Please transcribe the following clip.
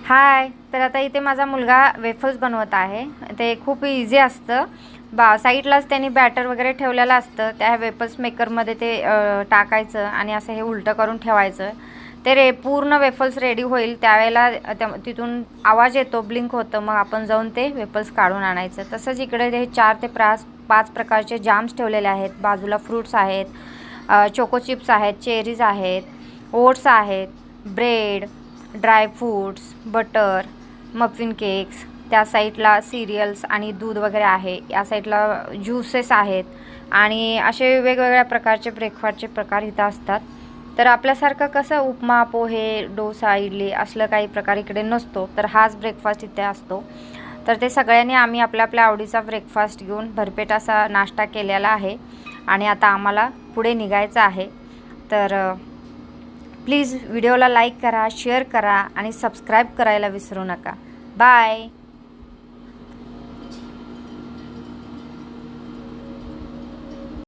हाय. तर आता इथे माझा मुलगा वेफर्स बनवत आहे. ते खूप इझी असतं. साईडलाच त्यांनी बॅटर वगैरे ठेवलेलं असतं. त्या वेफर्स मेकरमध्ये ते टाकायचं आणि असं हे उलटं करून ठेवायचं. ते पूर्ण वेफर्स रेडी होईल त्यावेळेला तिथून आवाज येतो, ब्लिंक होतं. मग आपण जाऊन ते वेफर्स काढून आणायचं. तसंच इकडे ते 4 ते 5 प्रकारचे जाम्स ठेवलेले आहेत. बाजूला फ्रूट्स आहेत, चोको चिप्स आहेत, चेरीज आहेत, ओट्स आहेत, bread, dry fruits, butter, muffin cakes. त्या साईडला सिरियल्स आणि दूध वगैरे आहे. या साईडला ज्यूसेस आहेत आणि असे वेगवेगळ्या प्रकारचे ब्रेकफास्टचे प्रकार इथं असतात. तर आपल्यासारखं कसं उपमा, पोहे, डोसा, इडली असलं काही प्रकार इकडे नसतो. तर हाच ब्रेकफास्ट इथे असतो. तर ते सगळ्यांनी आम्ही आपल्या आपल्या आवडीचा ब्रेकफास्ट घेऊन भरपेट असा नाश्ता केलेला आहे आणि आता आम्हाला पुढे निघायचं आहे. तर प्लीज व्हिडिओला लाईक करा, शेअर करा आणि सबस्क्राईब करायला विसरू नका. बाय.